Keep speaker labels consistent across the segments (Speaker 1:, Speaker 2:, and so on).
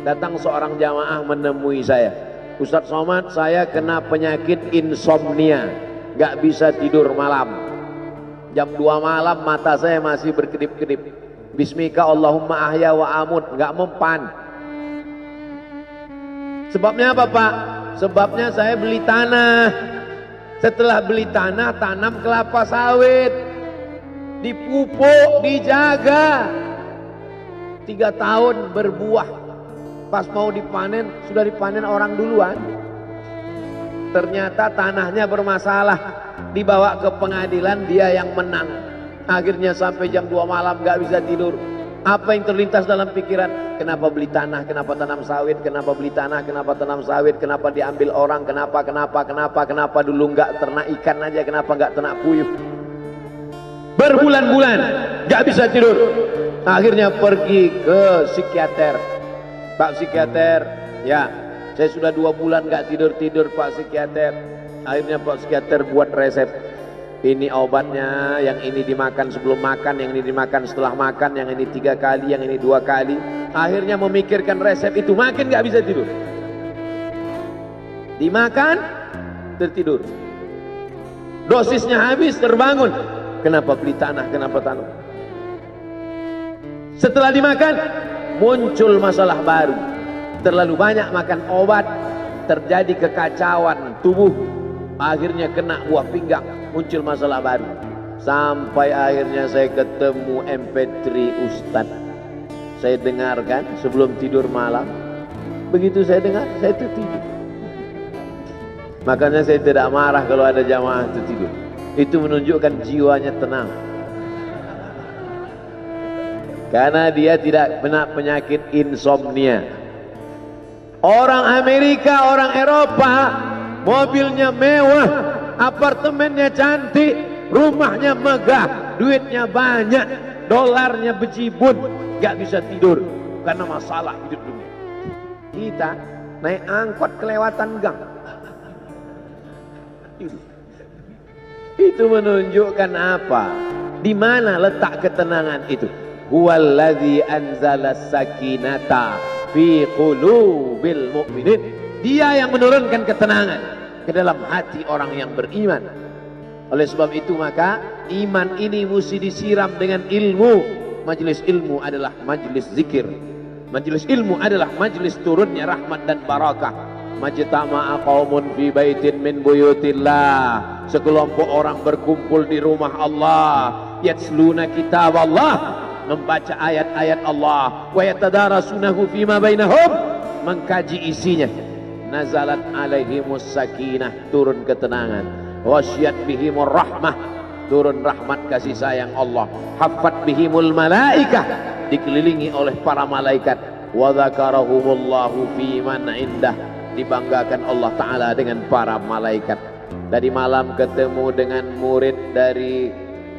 Speaker 1: datang seorang jamaah menemui saya. Ustadz Somad, saya kena penyakit insomnia, gak bisa tidur malam. Jam 2 malam mata saya masih berkedip-kedip. Bismika Allahumma ahya wa amut, gak mempan. Sebabnya apa Pak? Sebabnya saya beli tanah. Setelah beli tanah, tanam kelapa sawit, dipupuk, dijaga, 3 tahun berbuah. Pas mau dipanen, sudah dipanen orang duluan. Ternyata tanahnya bermasalah, dibawa ke pengadilan, dia yang menang. Akhirnya sampai jam 2 malam gak bisa tidur. Apa yang terlintas dalam pikiran? Kenapa beli tanah, kenapa tanam sawit, kenapa beli tanah, kenapa tanam sawit, kenapa diambil orang, kenapa dulu gak ternak ikan aja, kenapa gak ternak puyuh. Berbulan-bulan gak bisa tidur. Akhirnya pergi ke psikiater. Pak psikiater, ya saya sudah 2 bulan gak tidur-tidur Pak psikiater. Akhirnya Pak psikiater buat resep. Ini obatnya, yang ini dimakan sebelum makan, yang ini dimakan setelah makan, yang ini 3 kali, yang ini 2 kali. Akhirnya memikirkan resep itu, makin gak bisa tidur. Dimakan, tertidur. Dosisnya habis, terbangun. Kenapa beli tanah, kenapa tanam? Setelah dimakan, muncul masalah baru. Terlalu banyak makan obat, terjadi kekacauan tubuh. Akhirnya kena buah pinggang, muncul masalah baru. Sampai akhirnya saya ketemu MP3 Ustadz. Saya dengarkan sebelum tidur malam. Begitu saya dengar, saya tertidur. Makanya saya tidak marah kalau ada jamaah tertidur. Itu menunjukkan jiwanya tenang. Karena dia tidak kena penyakit insomnia. Orang Amerika, orang Eropa, mobilnya mewah, apartemennya cantik, rumahnya megah, duitnya banyak, dolarnya bejibun, gak bisa tidur karena masalah hidup dunia. Kita naik angkot kelewatan gang. Itu menunjukkan apa? Di mana letak ketenangan itu? Huwallazi anzala sakinata fi qulubil mu'minin. Dia yang menurunkan ketenangan ke dalam hati orang yang beriman. Oleh sebab itu maka iman ini mesti disiram dengan ilmu. Majelis ilmu adalah majelis zikir. Majelis ilmu adalah majelis turunnya rahmat dan barakah. Majtama'a qaumun fi baitin min buyutillah. Sekelompok orang berkumpul di rumah Allah, yatsluna kitab Allah, membaca ayat-ayat Allah, wa yatadarasunahu fima bainahum, mengkaji isinya. Nazalat alaihimus sakinah, turun ketenangan. Wasyat bihimur rahmah, turun rahmat kasih sayang Allah. Haffat bihimul malaikah, dikelilingi oleh para malaikat. Wa dzakarahumullahu fi man indah, dibanggakan Allah Ta'ala dengan para malaikat. Tadi malam ketemu dengan murid dari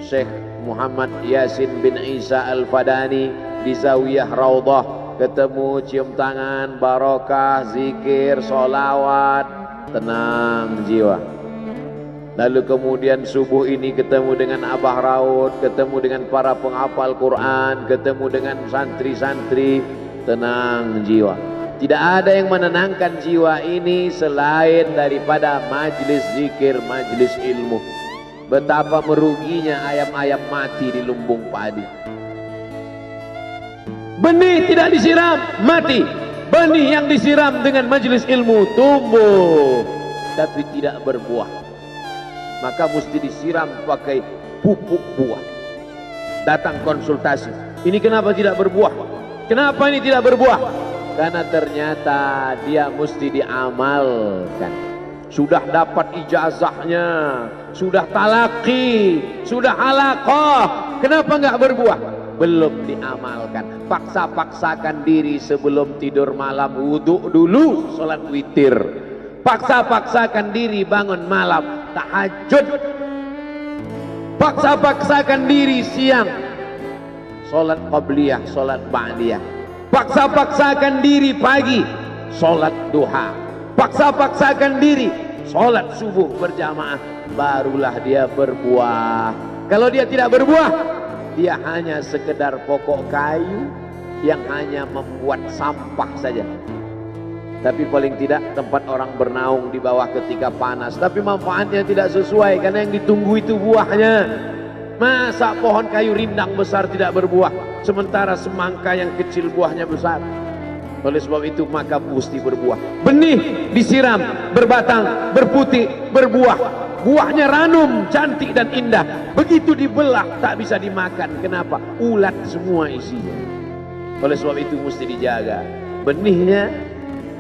Speaker 1: Syekh Muhammad Yasin bin Isa Al-Fadani di Zawiyah Raudhah. Ketemu, cium tangan, barokah, zikir, sholawat, tenang jiwa. Lalu kemudian subuh ini ketemu dengan Abah Raud, ketemu dengan para penghafal Quran, ketemu dengan santri-santri, tenang jiwa. Tidak ada yang menenangkan jiwa ini selain daripada majlis zikir, majlis ilmu. Betapa meruginya ayam-ayam mati di lumbung padi. Benih tidak disiram, mati. Benih yang disiram dengan majlis ilmu tumbuh, tapi tidak berbuah. Maka mesti disiram pakai pupuk buah. Datang konsultasi, ini kenapa tidak berbuah? Kenapa ini tidak berbuah? Karena ternyata dia mesti diamalkan. Sudah dapat ijazahnya, sudah talaqi, sudah halaqah, kenapa enggak berbuah? Belum diamalkan. Paksa-paksakan diri sebelum tidur malam, wudhu dulu, sholat witir. Paksa-paksakan diri bangun malam, tahajud. Paksa-paksakan diri siang, sholat qabliyah, sholat ba'diyah. Paksa-paksakan diri pagi, sholat duha. Paksa-paksakan diri, sholat subuh berjamaah. Barulah dia berbuah. Kalau dia tidak berbuah, dia hanya sekedar pokok kayu yang hanya membuat sampah saja. Tapi paling tidak tempat orang bernaung di bawah ketika panas. Tapi manfaatnya tidak sesuai karena yang ditunggu itu buahnya. Masa pohon kayu rindang besar tidak berbuah, sementara semangka yang kecil buahnya besar. Oleh sebab itu maka mesti berbuah. Benih disiram, berbatang, berputih, berbuah. Buahnya ranum, cantik dan indah. Begitu dibelah tak bisa dimakan. Kenapa? Ulat semua isinya. Oleh sebab itu mesti dijaga. Benihnya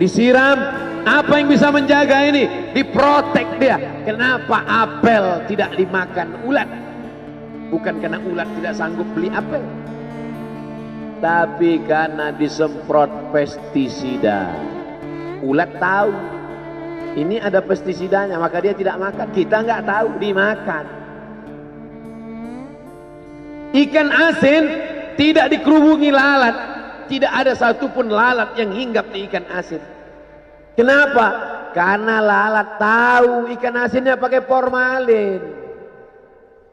Speaker 1: disiram. Apa yang bisa menjaga ini? Diprotek dia. Kenapa apel tidak dimakan ulat? Bukan karena ulat tidak sanggup beli apel, tapi karena disemprot pestisida. Ulat tahu ini ada pestisidanya, maka dia tidak makan. Kita nggak tahu, dimakan. Ikan asin tidak dikerubungi lalat. Tidak ada satupun lalat yang hinggap di ikan asin. Kenapa? Karena lalat tahu ikan asinnya pakai formalin.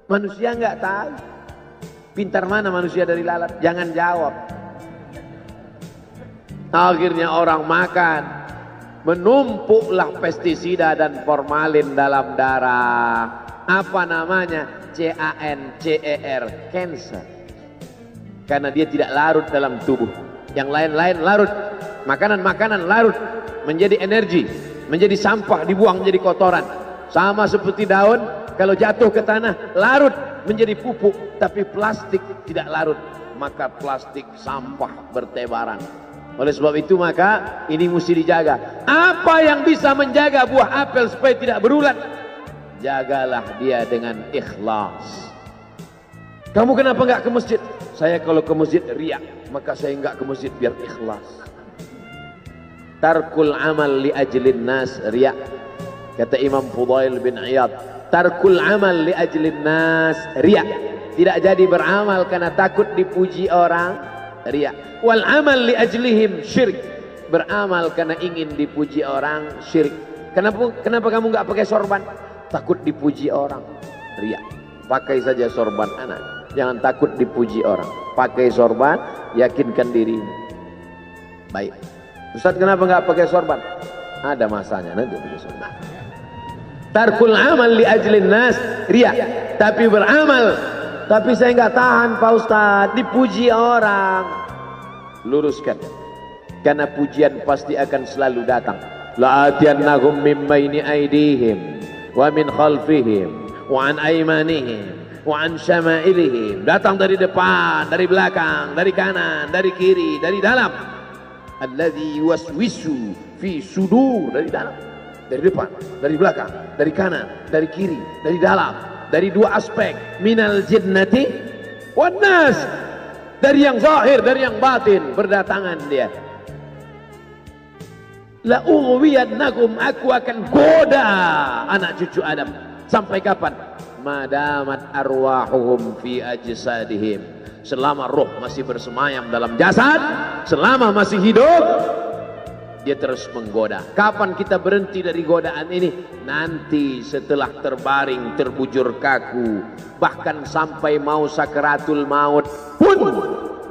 Speaker 1: Manusia nggak tahu. Pintar mana manusia dari lalat? Jangan jawab. Akhirnya orang makan, menumpuklah pestisida dan formalin dalam darah. Apa namanya? CANCER, cancer. Karena dia tidak larut dalam tubuh. Yang lain-lain larut. Makanan-makanan larut menjadi energi, menjadi sampah, dibuang menjadi kotoran. Sama seperti daun, kalau jatuh ke tanah larut menjadi pupuk, tapi plastik tidak larut, maka plastik sampah bertebaran. Oleh sebab itu maka ini mesti dijaga. Apa yang bisa menjaga buah apel supaya tidak berulat? Jagalah dia dengan ikhlas. Kamu kenapa nggak ke masjid? Saya kalau ke masjid riak, maka saya nggak ke masjid biar ikhlas. Tarkul amal li ajlin nas riak. Kata Imam Fudail bin Iyad, tarkul amal li ajlin nas riya. Tidak jadi beramal karena takut dipuji orang, riya. Wal amal li ajlihim syirik. Beramal karena ingin dipuji orang, syirik. Kenapa kamu nggak pakai sorban? Takut dipuji orang, riya. Pakai saja sorban anak, jangan takut dipuji orang. Pakai sorban, yakinkan dirimu. Baik. Ustaz, kenapa nggak pakai sorban? Ada masanya nanti pakai sorban. Tarkul amal li ajlin nas riya. Tapi beramal, tapi saya nggak tahan Pak Ustadz, dipuji orang. Luruskan, karena pujian pasti akan selalu datang. La'atiyannahum min baini aydihim wa min khalfihim wa an aymanihim wa an syama'ilihim. Datang dari depan, dari belakang, dari kanan, dari kiri, dari dalam. Alladzi yuwaswisu fi sudur, dari dalam, dari depan, dari belakang, dari kanan, dari kiri, dari dalam, dari dua aspek, minal jinnati wan nas, dari yang zahir, dari yang batin, berdatangan dia. La ughwiyannakum, aku akan goda anak cucu Adam. Sampai kapan? Madamat arwahuhum fi ajsadihim, selama roh masih bersemayam dalam jasad, selama masih hidup, dia terus menggoda. Kapan kita berhenti dari godaan ini? Nanti setelah terbaring, terbujur kaku, bahkan sampai mau sakaratul maut pun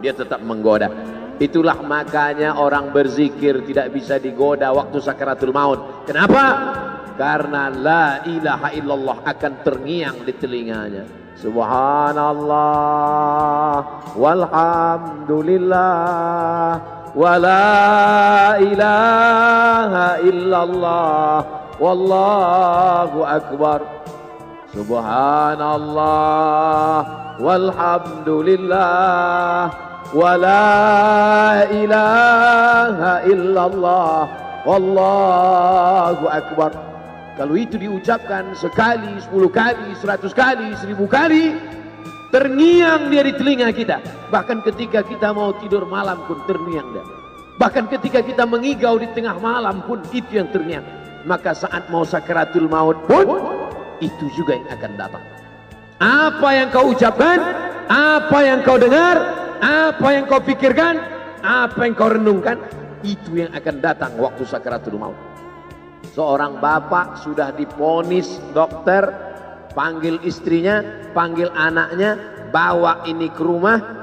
Speaker 1: dia tetap menggoda. Itulah makanya orang berzikir tidak bisa digoda waktu sakaratul maut. Kenapa? Karena la ilaha illallah akan terngiang di telinganya. Subhanallah walhamdulillah wa la ilaha illallah wallahu akbar. Subhanallah walhamdulillah wa la ilaha illallah wallahu akbar. Kalau itu diucapkan sekali, 10 kali, 100 kali, 1000 kali, terngiang dia di telinga kita. Bahkan ketika kita mau tidur malam pun terngiang dia. Bahkan ketika kita mengigau di tengah malam pun itu yang terngiang. Maka saat mau sakaratul maut pun itu juga yang akan datang. Apa yang kau ucapkan, apa yang kau dengar, apa yang kau pikirkan, apa yang kau renungkan, itu yang akan datang waktu sakaratul maut. Seorang bapak sudah diponis dokter, panggil istrinya, panggil anaknya, bawa ini ke rumah,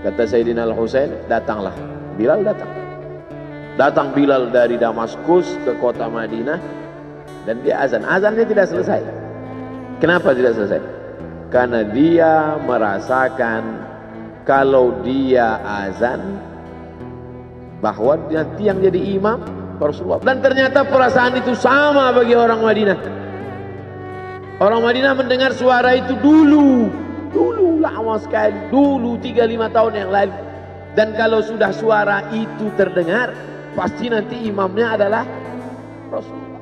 Speaker 1: Kata Sayyidina Al-Husain, datanglah. Bilal datang. Datang Bilal dari Damaskus ke kota Madinah dan dia azan. Azannya tidak selesai. Kenapa tidak selesai? Karena dia merasakan kalau dia azan bahwa nanti yang jadi imam Rasulullah. Dan ternyata perasaan itu sama bagi orang Madinah. Orang Madinah mendengar suara itu dulu lama sekali, dulu 3-5 tahun yang lalu. Dan kalau sudah suara itu terdengar, pasti nanti imamnya adalah Rasulullah.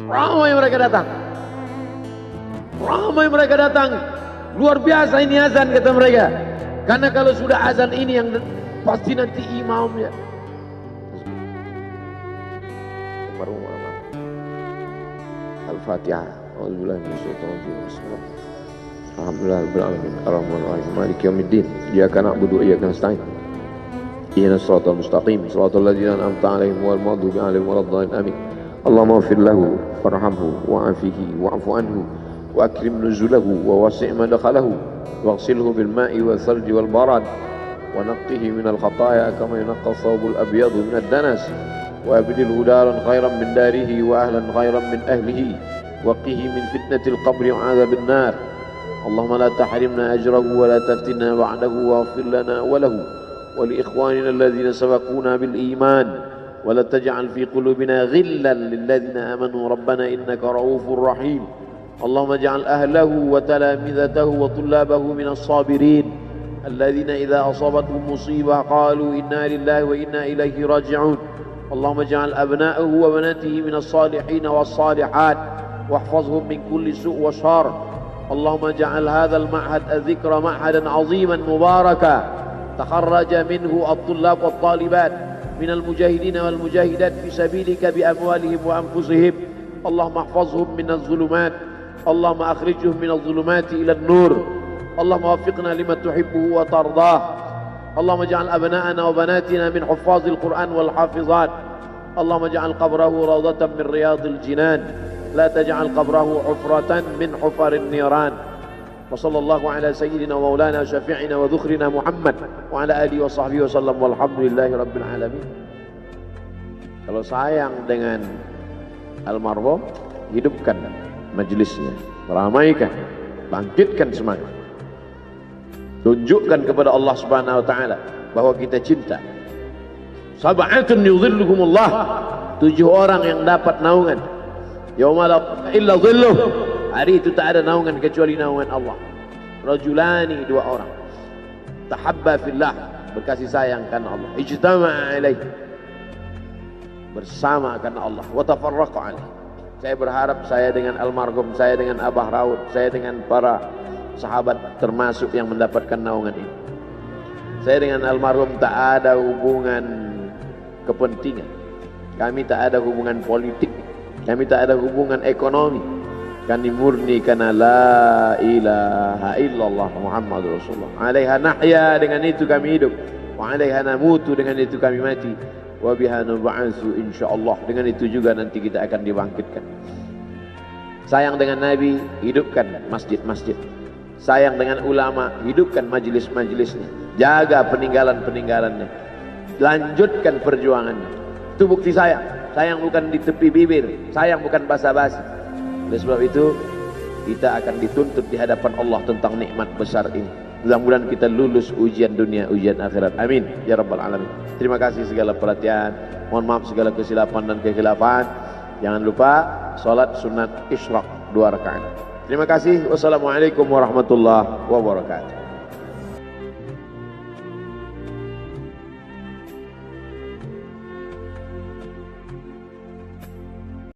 Speaker 1: Ramai mereka datang. Luar biasa ini azan, kata mereka. Karena kalau sudah azan ini yang pasti nanti imamnya. Al-Fatihah. A'udzubillahi minasyaitonir rajim. Bismillah. Alhamdulillahirabbil alamin. Arrahmanir rahim. Maliki yaumiddin. Iyyaka na'budu wa iyyaka nasta'in. Ihdinas siratal mustaqim. Shiratal ladzina an'amta 'alaihim ghairil maghdubi 'alaihim waladdallin. Amin. Allahumma ighfir lahu warhamhu wa'afihi wa'fu anhu wa akrim nuzulahu wa wasi' madkhalahu waghsilhu bil ma'i wal thalji wal barad wa naqqihi minal khataaya kama yunqqa ath-thawbul abyadu minad danas wa abdilhu daran khairan min darihi wa ahlan khairan min ahlihi وقه من فتنة القبر وعذاب النار اللهم لا تحرمنا أجره ولا تفتنا بعده واغفر لنا وله ولإخواننا الذين سبقونا بالإيمان ولا تجعل في قلوبنا غلا للذين آمنوا ربنا إنك رؤوف رحيم اللهم اجعل أهله وتلامذته وطلابه من الصابرين الذين إذا أصابتهم مصيبة قالوا إنا لله وإنا إليه راجعون اللهم اجعل أبناءه وبناته من الصالحين والصالحات واحفظهم من كل سوء وشر اللهم اجعل هذا المعهد الذكر معهدا عظيما مباركا تخرج منه الطلاب والطالبات من المجاهدين والمجاهدات في سبيلك بأموالهم وأنفسهم اللهم احفظهم من الظلمات اللهم أخرجهم من الظلمات إلى النور اللهم وفقنا لما تحبه وترضاه اللهم اجعل أبناءنا وبناتنا من حفاظ القرآن والحافظات اللهم اجعل قبره روضة من رياض الجنان لا تجعل قبره حفرة من حفر النيران وصلى الله على سيدنا ومولانا شفيعنا وذخرنا محمد وعلى آله وصحبه وسلم والحمد لله رب العالمين. Kalau sayang dengan almarhum, hidupkan majelisnya, ramaikan, bangkitkan semangat, tunjukkan kepada Allah Subhanahu wa taala bahwa kita cinta. Sab'atun yudhilluhumullah, 7 orang yang dapat naungan yauma la illa dhilluh, hari itu tak ada naungan kecuali naungan Allah. Rajulani, 2 orang tahabba fillah, berkasih sayang karena Allah, ijtama'a alaih, bersama karena Allah, wa tafarraqa alaih. Saya berharap saya dengan almarhum, saya dengan Abah Raud, saya dengan para sahabat termasuk yang mendapatkan naungan ini. Saya dengan almarhum tak ada hubungan kepentingan, kami tak ada hubungan politik, kami tak ada hubungan ekonomi. Kami murni karena la ilaha illallah Muhammad Rasulullah. Alaiha nahya, dengan itu kami hidup. Wa alaiha namutu, dengan itu kami mati. Wa biha nub'atsu insyaallah, dengan itu juga nanti kita akan dibangkitkan. Sayang dengan Nabi, hidupkan masjid-masjid. Sayang dengan ulama, hidupkan majlis-majlisnya. Jaga peninggalan-peninggalannya. Lanjutkan perjuangannya. Itu bukti sayang. Sayang bukan di tepi bibir, sayang bukan basa-basi. Oleh sebab itu kita akan dituntut di hadapan Allah tentang nikmat besar ini. Mudah-mudahan kita lulus ujian dunia, ujian akhirat. Amin ya rabbal alamin. Terima kasih segala perhatian. Mohon maaf segala kesilapan dan kekhilafan. Jangan lupa salat sunat isyraq 2 rakaat. Terima kasih. Wassalamualaikum warahmatullahi wabarakatuh.